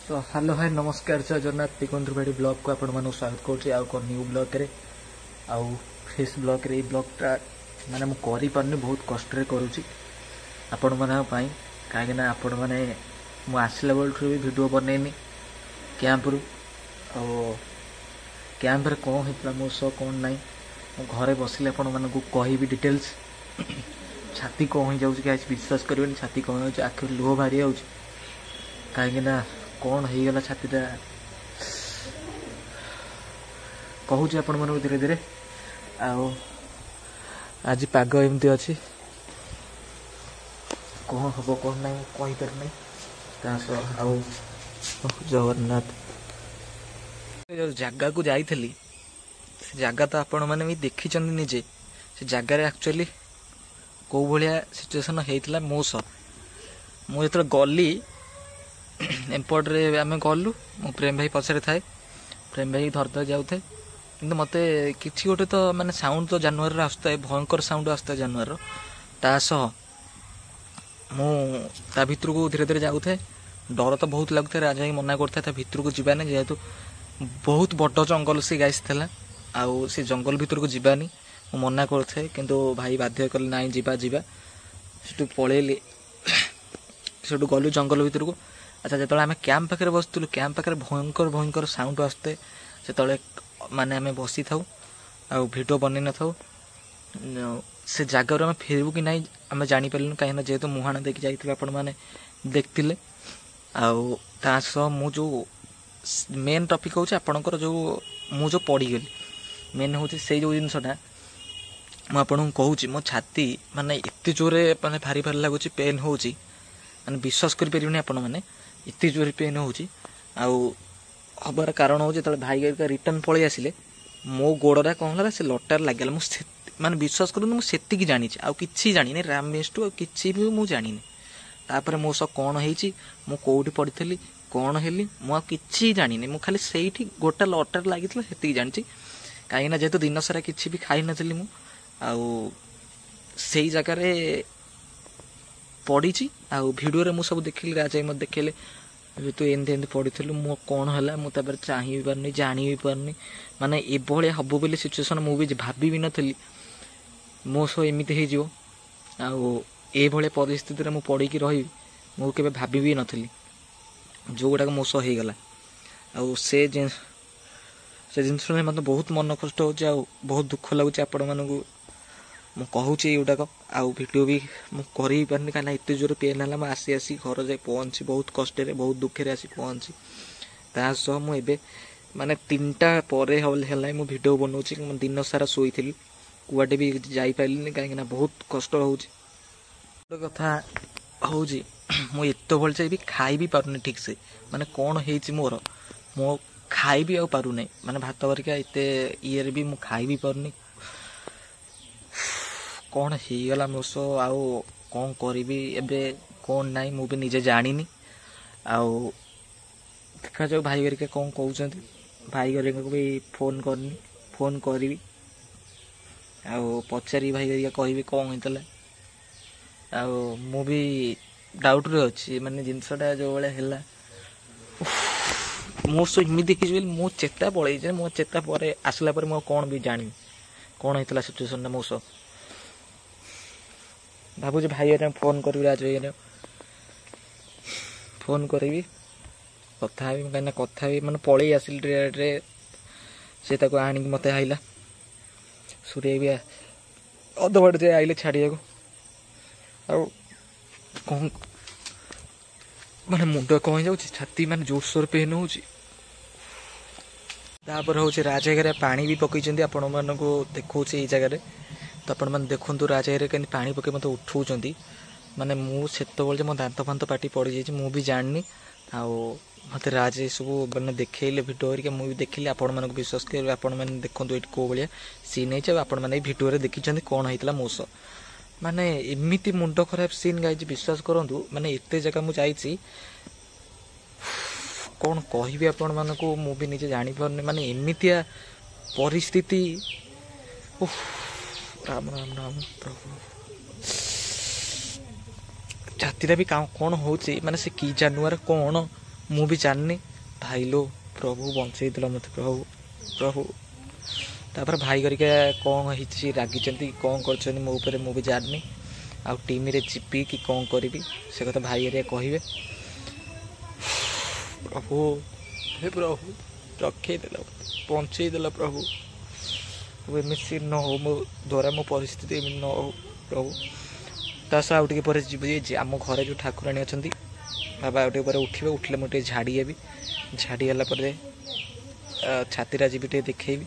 तो hello hi नमस्कार जय जगन्नाथ तिकुंद्रबाड़ी ब्लॉग को आपण मानक स्वागत करुँचे आउ कौन न्यू ब्लॉग रे आउ फेस ब्लॉग रे ब्लॉगटा माने मु करि पारनी बहुत कष्ट रे करूची आपण मानक पई काहे ना आपण माने मु आसला बेल भी वीडियो बनैनी कैंप रु कैंप रे कोन हेतला मो सो कोन नाही मु घरे बसिले आपण मानक कहिबी डिटेल्स छाती कोन हो जाउची गाइस विश्वास करबेनी छाती कोन हो जाउची आखिर लुह भारी जाउची काहे ना कौन हो गला छातीटा कहूँ आपण मन धीरे धीरे आज पाग एमती अच्छी कौन हम कौन ना कहीपर ना जगन्नाथ जो जगह को जाइली से जगह तो आपण मैंने भी देखी निजे से जगार एक्चुअली कौ भाया सिचुएसन होता मो सह मुझे गली एम्पट रे आम गलु मो प्रेम भाई पछरे थाए प्रेम भाई धरते जाऊ थे कि मत कि गोटे तो माने साउंड तो जानवर आसता है भयंकर साउंड आसता है जानवर तासह मु ता भितर को धीरे धीरे जाऊ थे डर तो बहुत लगुता राजा ही मना करता भितर को जीवानी जेहेतु बहुत बड़ जंगल से गाइस थला आउ से जंगल भितर को जीवानी मु मना करथे किंतु भाई बाध्य कले नाई जीवा जीवा सेटू पळेली सेटू गलु जंगल भितर को। अच्छा जो आम कैंप पाखे बसलु कैंप पाखे भयंकर भयंकर साउंड आसते से माने आम बसी था आउ भिडियो बन न था से जगार आम फेरबू कि ना आम जापर कहीं जेहेतु मुहाणा देखी जाइए आपण मैंने देखते आउ मु जो मेन टॉपिक हूँ आपणकर जो मु जो पड़गली मेन हूँ से जो जिनसटा मुझे कहूँ मो छाती माने एत जोरे माने भारी भारी लगुच पेन हो माने विश्वास करें आपण मैंने इतनी जोर पेन होबार कारण हूँ जो भाई रिटर्न पलि आसिले मो गोड़ा कौन है से लटार लगे मुझे माने विश्वास करूँ मुझे जानी आउ कि जानी रामेशु कि भी मुझे जानी तापर मो सह कौन हो कौटी पड़ी कौन हेली मुझे जानी मु खाली से गोटा लटार लगी से जानी कहीं जेहेतु दिन सारा किसी भी खाई नी मुझे जगार पड़ी आउ भिडियो मु सब देखिली राजा मत देखले तू एमती पड़ू मो कौन है मुझे चाह भी पारनी जानी भी पारनी माने ये हम बोली सिचुएसन मुझे भाभी भी नी मो सह एमती हो परिस्थिति में पड़ी रही मुझे भाभी भी नी जो गुड़ाक मो सह होगला से जिनस मत बहुत मन कष्ट हो बहुत दुख लगुच आपण मानू मु कहूँ युटाक आउ भिडियो भी मुझे पारनी कहीं एत जोर पेन है मुझे आसी घर जाए पहुँची बहुत कष्ट बहुत दुखे आसी पहुँची तासह मुझे माने 3टा पर मु भिडियो बनाऊँगी दिन सारा शोई कुआटे भी जापारे कहीं बहुत कष्ट हो कथा हूँ मुत भल भी खाई भी पारुनी ठीक से माने कौन हो मोर मो खाई भी पारुना माने भात वरिका एत ये भी मु खाई भी पारुनी कौन होगला मो सह आउ कौन करी एबे कौन नाई मु भी निजे जानी आउ देखा जाऊ भाई गरिका कौन कहते भाई गरिका को भी फोन करी आउ पचारि भाई गरिका कहि कौन होता आउ मु भी डाउट रे अच्छी माने जिनसटा जो भाया है मो सह इमी देखी मो चेता पलैसे मो चेता पर आसला पर मु कौन भी जानी कौन होता सिचुएसन मो सह भावुँ भाई फोन करी राज भाई फोन करी कथा कहीं कथा भी मैंने पलि आसिल रे से आणिक मत आइला सूर्य भी अधबाट जाए आइले छाड़िया कौन माने मुंड कौन जाऊँ छाती माने जोरसोर पेन हो हूँ राजघर पानी भी पकई आपण मानक देखा ये जगह तो आपण मैंने देखु राजघर कहीं पानी पकई मत उठाऊँ माने मुझे मो दांत फांत पाटी पड़ जाए मुझे जानी मत राज सब मैंने देखले भिडियो हरिका मुझे देखिली आपण मानक विश्वास कर आपण मैंने देखो ये कौ भाया सीन है आपण मैंने भिडियो देखी कौन होता मो सह माने एमती मुंड खराब सीन गाई विश्वास करूँ माने एत जगह मुझे कौन कहि आपण मानक मुझे निजे जापारे माने एमतिया परिस्थिति राम राम राम प्रभु छातीटा भी कौन हो माने से कि जानवर कौन ମୁଁ ବି ଜାଣିନି। ଭାଇ ଲୋ ପ୍ରଭୁ ବଞ୍ଚେଇଦେଲ ମୋତେ ପ୍ରଭୁ ପ୍ରଭୁ। ତାପରେ ଭାଇ କରିକା କ'ଣ ହେଇଛି ରାଗିଛନ୍ତି କ'ଣ କରିଛନ୍ତି ମୋ ଉପରେ ମୁଁ ବି ଜାଣିନି। ଆଉ ଟିମ୍ରେ ଯିବି କି କ'ଣ କରିବି ସେ କଥା ଭାଇ ହେରିକା କହିବେ। ପ୍ରଭୁ ହେ ପ୍ରଭୁ ରଖେଇଦେଲ ବଞ୍ଚେଇଦେଲ ପ୍ରଭୁ। ଏମିତି ନ ହଉ ମୋ ଦ୍ୱାରା ମୋ ପରିସ୍ଥିତି ଏମିତି ନ ହଉ ପ୍ରଭୁ। ତା ସହ ଆଉ ଟିକେ ପରେ ଯିବୁ ଯେ ଆମ ଘରେ ଯେଉଁ ଠାକୁରାଣୀ ଅଛନ୍ତି ବାବା ଆଉ ଟିକେ ପରେ ଉଠିବେ। ଉଠିଲେ ମୁଁ ଟିକେ ଝାଡ଼ି ହେବି। ଝାଡ଼ି ହେଲା ପରେ ଛାତିଟା ଯିବି ଟିକେ ଦେଖେଇବି।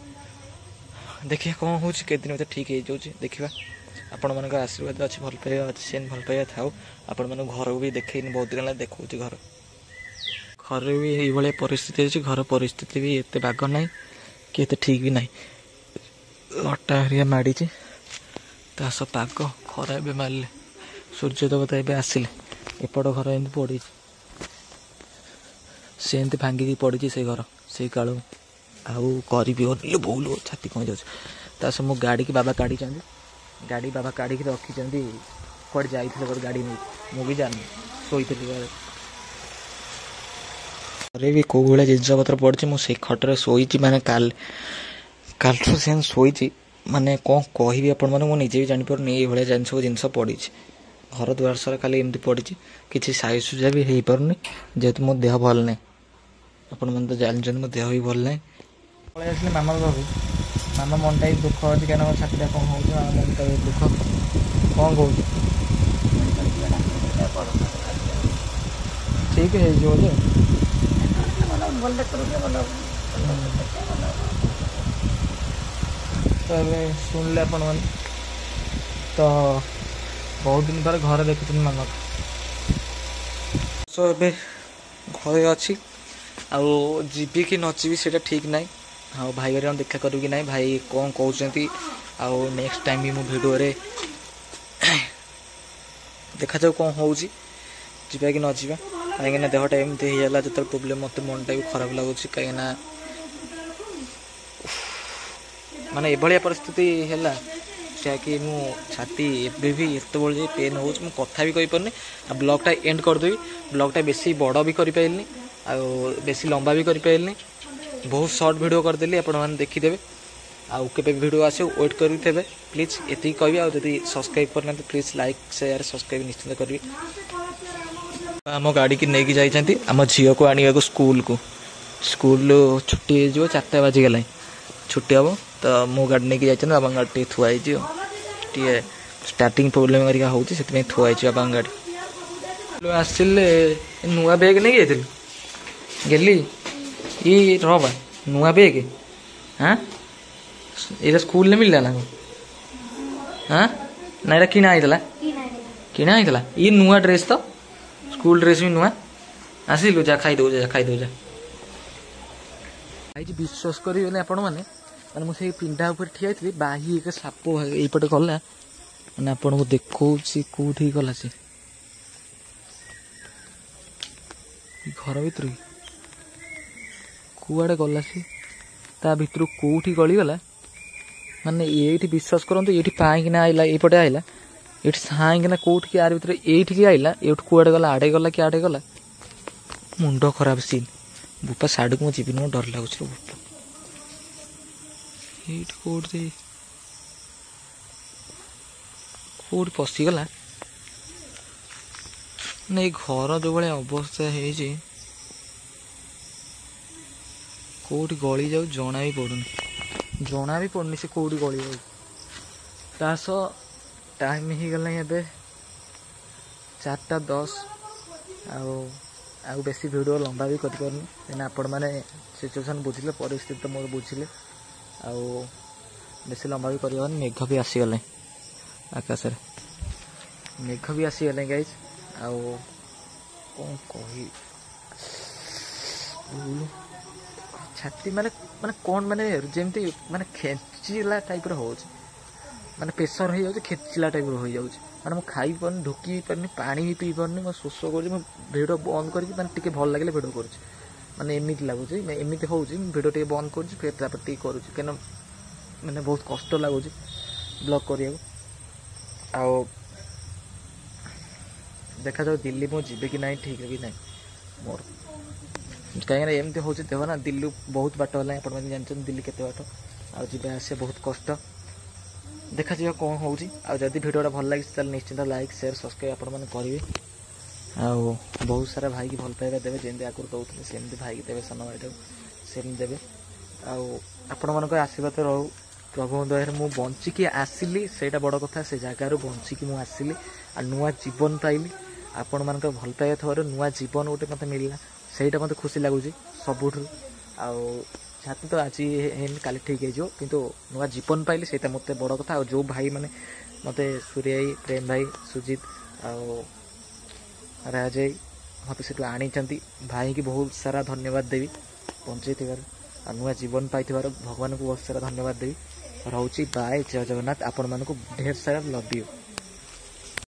ଦେଖିବା କ'ଣ ହେଉଛି କେତେଦିନ ଭିତରେ ଠିକ୍ ହେଇଯାଉଛି ଦେଖିବା। ଆପଣମାନଙ୍କର ଆଶୀର୍ବାଦ ଅଛି ଭଲ ପାଇବା ଅଛି ସେମିତି ଭଲ ପାଇବା ଥାଉ। ଆପଣମାନଙ୍କୁ ଘରକୁ ବି ଦେଖେଇନି ବହୁତ ଦିନ ହେଲା ଦେଖାଉଛି ଘରେ ବି ଏଇଭଳିଆ ପରିସ୍ଥିତି ଅଛି। ଘର ପରିସ୍ଥିତି ବି ଏତେ ବାଗ ନାହିଁ କି ଏତେ ଠିକ୍ ବି ନାହିଁ। ଲଟା ହେରିକା ମାଡ଼ିଛି ତା ସହ ପାଗ ଖରା ଏବେ ମାରିଲେ ସୂର୍ଯ୍ୟ ଦେବତା ଏବେ ଆସିଲେ। ଏପଟ ଘର ଏମିତି ପଡ଼ିଛି ସେମିତି ଭାଙ୍ଗିକି ପଡ଼ିଛି ସେ ଘର ସେଇ କାଳୁ। ଆଉ କରିବି ବୋଉଲ ଛାତି କ'ଣ ଯାଉଛି। ତା ସହ ମୋ ଗାଡ଼ିକି ବାବା କାଢ଼ିଛନ୍ତି। ଗାଡ଼ି ବାବା କାଢ଼ିକି ରଖିଛନ୍ତି। କୁଆଡ଼େ ଯାଇଥିଲେ ଗୋଟେ ଗାଡ଼ି ନେଇ ମୁଁ ବି ଜାଣିନି ଶୋଇଥିଲି ଘରେ। ଘରେ ବି କେଉଁ ଭଳିଆ ଜିନିଷପତ୍ର ପଡ଼ିଛି ମୁଁ ସେଇ ଖଟରେ ଶୋଇଛି। ମାନେ କାଲିଠୁ ସେମିତି ଶୋଇଛି। ମାନେ କ'ଣ କହିବି ଆପଣମାନଙ୍କୁ ମୁଁ ନିଜେ ବି ଜାଣିପାରୁନି ଏଇଭଳିଆ ସବୁ ଜିନିଷ ପଡ଼ିଛି। ଘର ଦୁଆର ସାରା ଖାଲି ଏମିତି ପଡ଼ିଛି। କିଛି ସାଇଜସୁଜା ବି ହେଇପାରୁନି ଯେହେତୁ ମୋ ଦେହ ଭଲ ନାହିଁ। ଆପଣମାନେ ତ ଜାଣିଛନ୍ତି ମୋ ଦେହ ବି ଭଲ ନାହିଁ। ପଳେଇ ଆସିଲେ ମାମା ଘରୁ। ମାମା ମନଟା ବି ଦୁଃଖ ଅଛି କାରଣ ମୋ ଛାତିଟା କ'ଣ ହେଉଛି। ମାମା ମନଟା ବି ଦୁଃଖ କ'ଣ କହୁଛି ଠିକ୍ ହେଇଯିବ ଯେ ତ ଏବେ ଶୁଣିଲେ ଆପଣମାନେ ତ ବହୁତ ଦିନ ପରେ ଘରେ ଦେଖୁଛନ୍ତି ମାମାକୁ। ତ ଏବେ ଘରେ ଅଛି। ଆଉ ଯିବି କି ନ ଯିବି ସେଇଟା ଠିକ୍ ନାହିଁ। ଆଉ ଭାଇ ଘରିକା ଦେଖା କରିବି କି ନାହିଁ ଭାଇ କ'ଣ କହୁଛନ୍ତି। ଆଉ ନେକ୍ସଟ ଟାଇମ୍ ବି ମୁଁ ଭିଡ଼ିଓରେ ଦେଖାଯାଉ କ'ଣ ହେଉଛି ଯିବା କି ନ ଯିବା। କାହିଁକିନା ଦେହଟା ଏମିତି ହେଇଗଲା ଯେତେବେଳେ ପ୍ରୋବ୍ଲେମ୍ ମୋତେ ମନଟା ବି ଖରାପ ଲାଗୁଛି। କାହିଁକିନା ମାନେ ଏଭଳିଆ ପରିସ୍ଥିତି ହେଲା ଯାହାକି ମୁଁ ଛାତି ଏବେ ବି ଏତେବେଳେ ଯାଇ ପେନ୍ ହେଉଛି ମୁଁ କଥା ବି କହିପାରୁନି। ଆଉ ବ୍ଲଗ୍ଟା ଏଣ୍ଡ କରିଦେବି। ବ୍ଲଗ୍ଟା ବେଶୀ ବଡ଼ ବି କରିପାରିଲିନି ଆଉ ବେଶୀ ଲମ୍ବା ବି କରିପାରିଲିନି। ବହୁତ ସର୍ଟ ଭିଡ଼ିଓ କରିଦେଲି ଆପଣମାନେ ଦେଖିଦେବେ। ଆଉ କେବେ ଭିଡ଼ିଓ ଆସିବ ୱେଟ୍ କରିଥିବେ ପ୍ଲିଜ୍ ଏତିକି କହିବି। ଆଉ ଯଦି ସବସ୍କ୍ରାଇବ୍ କରିନାହାନ୍ତି ପ୍ଲିଜ୍ ଲାଇକ୍ ସେୟାର ସବସ୍କ୍ରାଇବ୍ ନିଶ୍ଚିନ୍ତ କରିବି। ଆମ ଗାଡ଼ିକି ନେଇକି ଯାଇଛନ୍ତି ଆମ ଝିଅକୁ ଆଣିବାକୁ ସ୍କୁଲ ଛୁଟି ହେଇଯିବ 4ଟା ବାଜିଗଲାଣି ଛୁଟି ହେବ। ତ ମୋ ଗାଡ଼ି ନେଇକି ଯାଇଛନ୍ତି। ବାବାଙ୍କ ଗାଡ଼ି ଟିକେ ଥୁଆ ହେଇଛି ଆଉ ଟିକେ ଷ୍ଟାର୍ଟିଂ ପ୍ରୋବ୍ଲେମ୍ ହେରିକା ହେଉଛି ସେଥିପାଇଁ ଥୁଆ ହେଇଛି ବାବାଙ୍କ ଗାଡ଼ି। ଆସିଲେ ନୂଆ ବ୍ୟାଗ୍ ନେଇକି ଯାଇଥିଲି ଗେଲି ଇ ରବା ନୂଆ ବ୍ୟାଗ୍ ହାଁ ଏଇଟା ସ୍କୁଲରେ ମିଳିଲା ନା ହାଁ ନା ଏଇଟା କିଣା ହେଇଥିଲା ଇ ନୂଆ ଡ୍ରେସ୍ ତ ସ୍କୁଲ ଡ୍ରେସ୍ ବି ନୂଆ। ଆସିଲୁ ଯା ଖାଇଦେବୁ ଯା ଖାଇଛି। ବିଶ୍ୱାସ କରିବେନି ଆପଣମାନେ ମାନେ ମୁଁ ସେଇ ପିଣ୍ଡା ଉପରେ ଠିଆ ହେଇଥିଲି ବାହି ଏକ ସାପ ଏଇପଟେ ଗଲା। ମାନେ ଆପଣଙ୍କୁ ଦେଖଉଛି କେଉଁଠିକି ଗଲା ସେ ଘର ଭିତରୁ କୁଆଡ଼େ ଗଲା ସେ ତା ଭିତରୁ କେଉଁଠି ଗଳିଗଲା। ମାନେ ଏଇଠି ବିଶ୍ୱାସ କରନ୍ତୁ ଏଇଠି ପାଇଁକିନା ଆଇଲା ଏଇପଟେ ଆଇଲା ଏଇଠି ସାଇଁକିନା କେଉଁଠିକି ଆର ଭିତରେ ଏଇଠିକି ଆଇଲା ଏଇଠୁ କୁଆଡ଼େ ଗଲା ଆଡ଼େ ଗଲା କି ଆଡ଼େ ଗଲା। ମୁଣ୍ଡ ଖରାପ ସିନ୍ ବୁପା ସାଡ଼କୁ ମୁଁ ଯିବିନି ମୋ ଡର ଲାଗୁଛି। ବୁପା ଏଇଠି କେଉଁଠି ପଶିଗଲା। ମାନେ ଏଇ ଘର ଯେଉଁ ଭଳିଆ ଅବସ୍ଥା ହେଇଛି କେଉଁଠି ଗଳି ଯାଉ ଜଣା ବି ପଡ଼ୁନି ସେ କେଉଁଠି ଗଳି ଯାଉଛି। ତା ସହ ଟାଇମ୍ ହେଇଗଲାଣି ଏବେ 4:10। ଆଉ ବେଶୀ ଭିଡ଼ିଓ ଲମ୍ବା ବି କରିପାରୁନି କାହିଁକିନା ଆପଣମାନେ ସିଚୁଏସନ୍ ବୁଝିଲେ ପରିସ୍ଥିତି ତ ମୋର ବୁଝିଲେ। ଆଉ ବେଶୀ ଲମ୍ବା ବି କରିହେବନି। ମେଘ ବି ଆସିଗଲାଣି ଆକାଶରେ ଗାଇଜ୍। ଆଉ କ'ଣ କହିବି ଛାତି ମାନେ କ'ଣ ମାନେ ଯେମିତି ମାନେ ଖେଞ୍ଚିଲା ଟାଇପ୍ର ହେଉଛି। ମାନେ ପ୍ରେସର ହେଇଯାଉଛି ଖେଞ୍ଚିଲା ଟାଇପ୍ର ହେଇଯାଉଛି। ମାନେ ମୁଁ ଖାଇପାରୁନି ଢୋକି ବି ପାରୁନି ପାଣି ବି ପିଇ ପାରୁନି। ମୁଁ ଶୋଷ କରୁଛି ମୁଁ ଭିଡ଼ିଓ ବନ୍ଦ କରିକି ମାନେ ଟିକେ ଭଲ ଲାଗିଲେ ଭିଡ଼ିଓ କରୁଛି। ମାନେ ଏମିତି ଲାଗୁଛି ଏମିତି ହେଉଛି ମୁଁ ଭିଡ଼ିଓ ଟିକେ ବନ୍ଦ କରୁଛି ଫେର୍ ତାପରେ ଟିକେ କରୁଛି କାହିଁକିନା ମାନେ ବହୁତ କଷ୍ଟ ଲାଗୁଛି ବ୍ଲଗ୍ କରିବାକୁ। ଆଉ ଦେଖାଯାଉ ଦିଲ୍ଲୀ ମୁଁ ଯିବି କି ନାହିଁ ଠିକ୍ ବି ନାହିଁ ମୋର। कहीं एमती हूँ देह ना दिल्ली बहुत बाट है आप जानते दिल्ली केते बाट आवे आसे बहुत कष्ट देखा जा कौन होगी आदि भिडियोटा भल लगे निश्चिंत लाइक शेयर सब्सक्राइब आपण मैंने करेंगे बहुत सारा भाई की भल पाइबा देवे जमी आगुरी दौले सेमती भाई की देवे सान भाई सेमती देवे आपण मान आशीर्वाद रहू प्रभु दया मु बंचिकी आसिली से बड़ कथा से जगार बंचिकी मुझे आसिली आ नुआ जीवन पाइली आपण मान भल पाइबा थोड़े नुआ जीवन गोटे मत मिलला सहीटा मत खुशी लगुच सबुठ छाती तो आज काली ठीक हो किंतु नुआ जीवन पाइली से मत बड़ कथा जो भाई माने मत सूर्य भाई प्रेम भाई सुजित राज मत से आनी भाई की बहुत सारा धन्यवाद देवी बंचे नुआ जीवन पाई भगवान को बहुत सारा धन्यवाद देवी रोची बाय जय जगन्नाथ आपण मानक ढेर सारा लव यू।